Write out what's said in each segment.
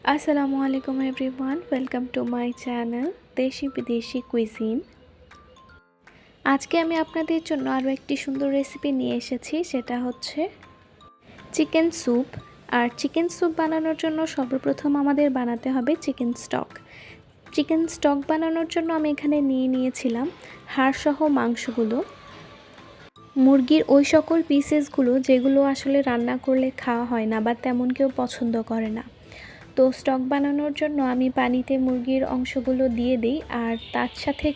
আসসালামু আলাইকুম everyone, welcome to my channel দেশি বিদেশি কুইজিন। আজকে আমি আপনাদের জন্য আরও একটি সুন্দর রেসিপি নিয়ে এসেছি, সেটা হচ্ছে চিকেন স্যুপ। আর চিকেন স্যুপ বানানোর জন্য সর্বপ্রথম আমাদের বানাতে হবে চিকেন স্টক। চিকেন স্টক বানানোর জন্য আমি এখানে নিয়েছিলাম হাড়সহ মাংসগুলো, মুরগির ওই সকল পিসেসগুলো যেগুলো আসলে রান্না করলে খাওয়া হয় না বা তেমন কেউ পছন্দ করে না। তো স্টক বানানোর জন্য আমি পানিতে মুরগির অংশগুলো দিয়ে দিই, আর তার সাথে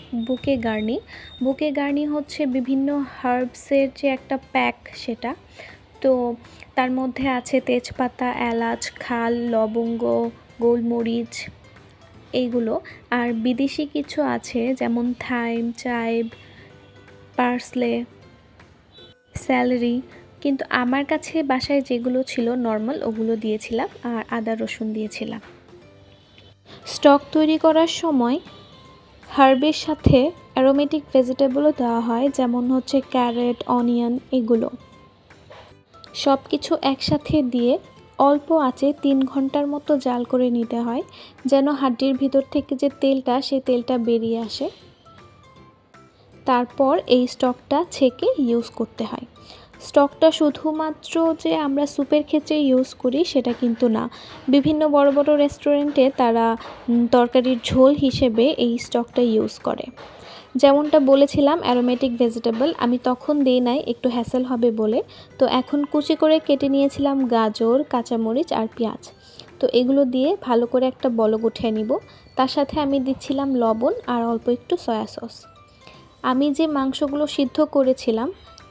বুকে গার্নি হচ্ছে বিভিন্ন হার্বসের যে একটা প্যাক, সেটা তো তার মধ্যে আছে তেজপাতা, এলাচ, খাল, লবঙ্গ, গোলমরিচ এইগুলো। আর বিদেশি কিছু আছে যেমন থাইম, চাইব, পার্সলে, স্যালারি, কিন্তু আমার কাছে বাসায় যেগুলো ছিল নর্মাল ওগুলো দিয়েছিলাম, আর আদা রসুন দিয়েছিলাম। স্টক তৈরি করার সময় হার্বের সাথে অ্যারোমেটিক ভেজিটেবলও দেওয়া হয়, যেমন হচ্ছে ক্যারেট, অনিয়ন, এগুলো সব কিছু একসাথে দিয়ে অল্প আঁচে 3 ঘন্টার মতো জাল করে নিতে হয়, যেন হাড্ডির ভিতর থেকে যে তেলটা, সেই তেলটা বেরিয়ে আসে। তারপর এই স্টকটা ছেঁকে ইউজ করতে হয়। স্টকটা শুধুমাত্র যে আমরা স্যুপের ক্ষেত্রে ইউজ করি সেটা কিন্তু না, বিভিন্ন বড় বড় রেস্টুরেন্টে তারা তরকারির ঝোল হিসেবে এই স্টকটা ইউজ করে। যেমনটা বলেছিলাম অ্যারোমেটিক ভেজিটেবল আমি তখন দিই নাই, একটু হ্যাসেল হবে বলে। তো এখন কুচি করে কেটে নিয়েছিলাম গাজর, কাঁচামরিচ আর পেঁয়াজ। তো এগুলো দিয়ে ভালো করে একটা বলক উঠিয়ে নিব। তার সাথে আমি দিচ্ছিলাম লবণ আর অল্প একটু সয়া সস। আমি যে মাংসগুলো সিদ্ধ করেছিলাম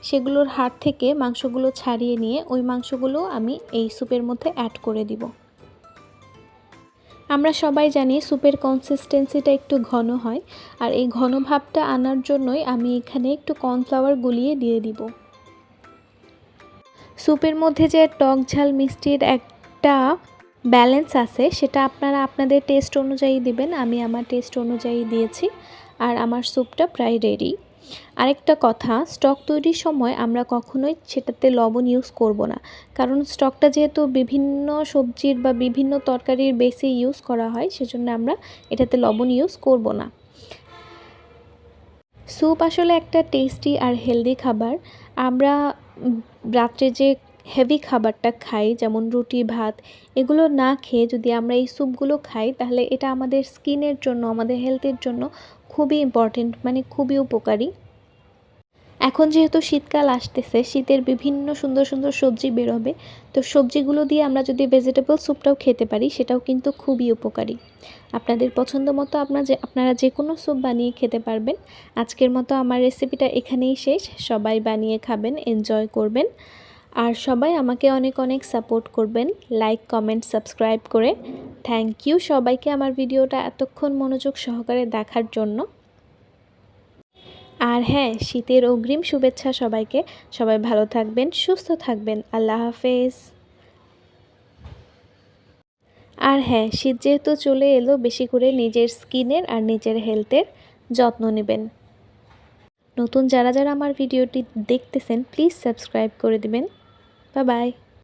সেগুলোর হাড় থেকে মাংসগুলো ছাড়িয়ে নিয়ে ওই মাংসগুলো আমি এই স্যুপের মধ্যে অ্যাড করে দিব। আমরা সবাই জানি স্যুপের কনসিস্টেন্সিটা একটু ঘন হয়, আর এই ঘন ভাবটা আনার জন্যই আমি এখানে একটু কর্নফ্লাওয়ার গুলিয়ে দিয়ে দিব। স্যুপের মধ্যে যে টক ঝাল মিষ্টির একটা ব্যালেন্স আছে সেটা আপনারা আপনাদের টেস্ট অনুযায়ী দিবেন। আমি আমার টেস্ট অনুযায়ী দিয়েছি, আর আমার স্যুপটা প্রায় রেডি। আরেকটা কথা, স্টক তৈরির সময় আমরা কখনোই সেটাতে লবণ ইউজ করব না, কারণ স্টকটা যেহেতু বিভিন্ন সবজির বা বিভিন্ন তরকারির বেসে ইউজ করা হয়, সেজন্য আমরা এটাতে লবণ ইউজ করব না। স্যুপ আসলে একটা টেস্টি আর হেলদি খাবার। আমরা রাত্রে যে হেভি খাবারটা খাই, যেমন রুটি, ভাত, এগুলো না খেয়ে যদি আমরা এই স্যুপগুলো খাই, তাহলে এটা আমাদের স্কিনের জন্য, আমাদের হেলথের জন্য খুবই ইম্পর্টেন্ট, মানে খুবই উপকারী। এখন যেহেতু শীতকাল আসতেছে, শীতের বিভিন্ন সুন্দর সুন্দর সবজি বেরোবে, তো সবজিগুলো দিয়ে আমরা যদি ভেজিটেবল স্যুপটাও খেতে পারি, সেটাও কিন্তু খুবই উপকারী। আপনাদের পছন্দ মতো আপনারা যে কোনো স্যুপ বানিয়ে খেতে পারবেন। আজকের মতো আমার রেসিপিটা এখানেই শেষ। সবাই বানিয়ে খাবেন, এনজয় করবেন, আর সবাই আমাকে অনেক অনেক সাপোর্ট করবেন লাইক, কমেন্ট, সাবস্ক্রাইব করে। থ্যাংক ইউ সবাইকে আমার ভিডিওটা এতক্ষণ মনোযোগ সহকারে দেখার জন্য। আর হ্যাঁ, শীতের অগ্রিম শুভেচ্ছা সবাইকে। সবাই ভালো থাকবেন, সুস্থ থাকবেন। আল্লাহ হাফেজ। আর হ্যাঁ, শীত যেহেতু চলে এলো, বেশি করে নিজের স্কিনের আর নিজের হেলথের যত্ন নেবেন। নতুন যারা আমার ভিডিওটি দেখতেছেন প্লিজ সাবস্ক্রাইব করে দিবেন। Bye bye.